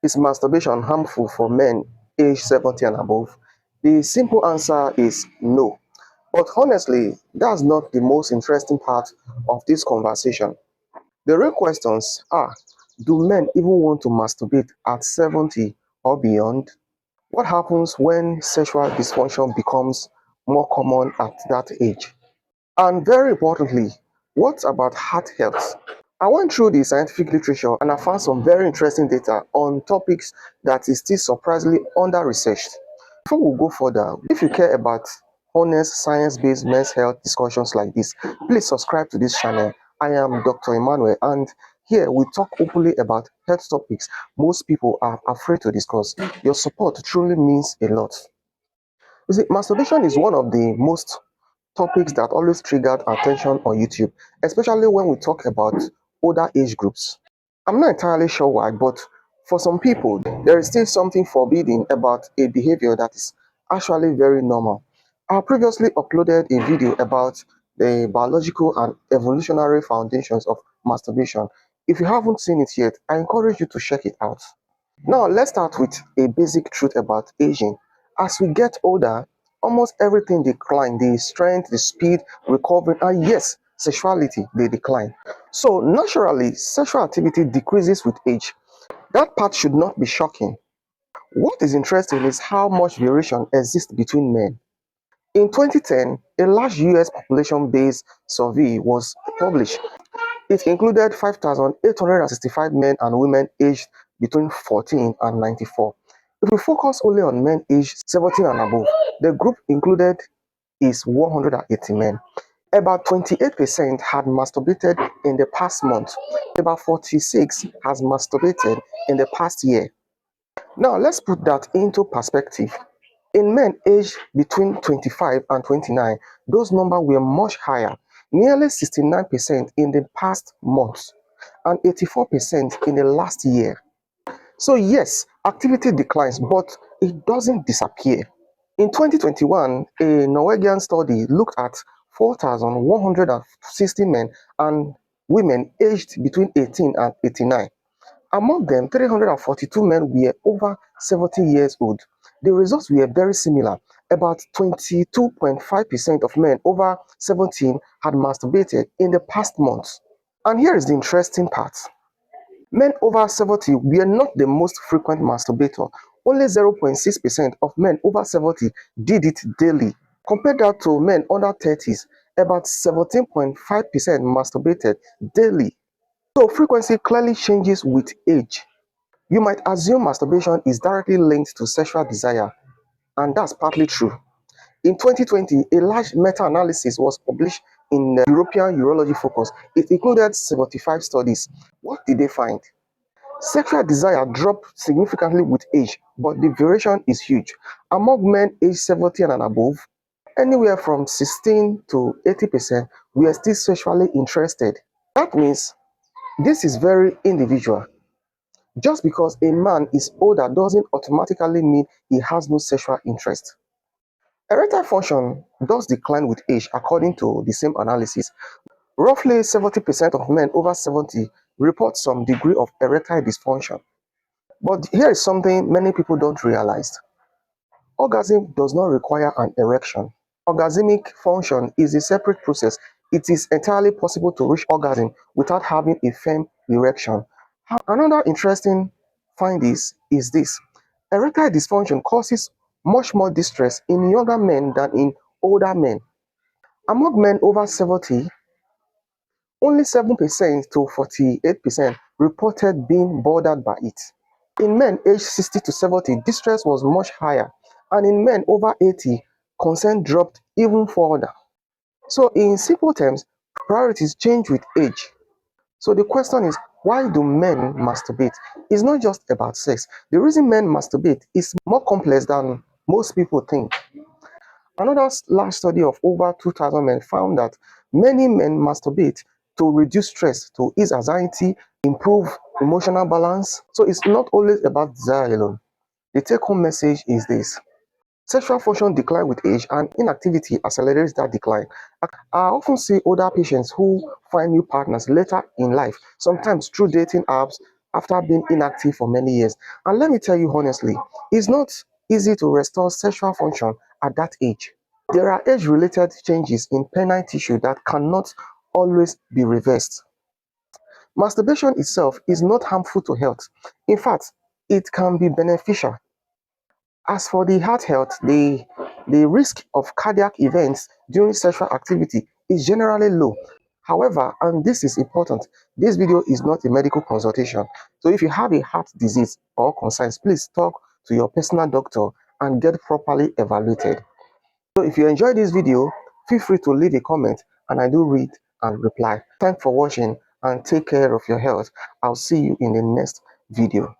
Is masturbation harmful for men aged 70 and above? The simple answer is no. But honestly, that's not the most interesting part of this conversation. The real questions are, do men even want to masturbate at 70 or beyond? What happens when sexual dysfunction becomes more common at that age? And very importantly, what about heart health? I went through the scientific literature and I found some very interesting data on topics that is still surprisingly under-researched. Before we go further, if you care about honest, science-based men's health discussions like this, please subscribe to this channel. I am Dr. Emmanuel, and here we talk openly about health topics most people are afraid to discuss. Your support truly means a lot. You see, masturbation is one of the most topics that always triggered attention on YouTube, especially when we talk about older age groups. I'm not entirely sure why, but for some people, there is still something forbidding about a behavior that is actually very normal. I previously uploaded a video about the biological and evolutionary foundations of masturbation. If you haven't seen it yet, I encourage you to check it out. Now, let's start with a basic truth about aging. As we get older, almost everything declines: the strength, the speed, recovery, and yes, sexuality, they decline. So, naturally, sexual activity decreases with age. That part should not be shocking. What is interesting is how much variation exists between men. In 2010, a large US population-based survey was published. It included 5,865 men and women aged between 14 and 94. If we focus only on men aged 17 and above, the group included is 180 men. About 28% had masturbated in the past month. About 46 has masturbated in the past year. Now let's put that into perspective. In men aged between 25 and 29, those numbers were much higher, nearly 69% in the past month and 84% in the last year. So yes, activity declines, but it doesn't disappear. In 2021, a Norwegian study looked at 4,160 men and women aged between 18 and 89. Among them, 342 men were over 70 years old. The results were very similar. About 22.5% of men over 17 had masturbated in the past month. And here is the interesting part. Men over 70 were not the most frequent masturbator. Only 0.6% of men over 70 did it daily. Compare that to men under 30s, about 17.5% masturbated daily. So frequency clearly changes with age. You might assume masturbation is directly linked to sexual desire, and that's partly true. In 2020, a large meta-analysis was published in the European Urology Focus. It included 75 studies. What did they find? Sexual desire dropped significantly with age, but the variation is huge. Among men aged 70 and above, anywhere from 16 to 80% were still sexually interested. That means this is very individual. Just because a man is older doesn't automatically mean he has no sexual interest. Erectile function does decline with age according to the same analysis. Roughly 70% of men over 70 report some degree of erectile dysfunction. But here is something many people don't realize. Orgasm does not require an erection. Orgasmic function is a separate process. It is entirely possible to reach orgasm without having a firm erection. Another interesting finding is this: erectile dysfunction causes much more distress in younger men than in older men. Among men over 70, only 7% to 48% reported being bothered by it. In men aged 60 to 70, distress was much higher, and in men over 80, consent dropped even further. So, in simple terms, priorities change with age. So the question is, why do men masturbate? It's not just about sex. The reason men masturbate is more complex than most people think. Another large study of over 2,000 men found that many men masturbate to reduce stress, to ease anxiety, improve emotional balance. So it's not always about desire alone. The take-home message is this: sexual function decline with age, and inactivity accelerates that decline. I often see older patients who find new partners later in life, sometimes through dating apps, after being inactive for many years. And let me tell you honestly, it's not easy to restore sexual function at that age. There are age-related changes in penile tissue that cannot always be reversed. Masturbation itself is not harmful to health. In fact, it can be beneficial. As for the heart health, the risk of cardiac events during sexual activity is generally low. However, and this is important, this video is not a medical consultation. So if you have a heart disease or concerns, please talk to your personal doctor and get properly evaluated. So if you enjoyed this video, feel free to leave a comment and I do read and reply. Thanks for watching and take care of your health. I'll see you in the next video.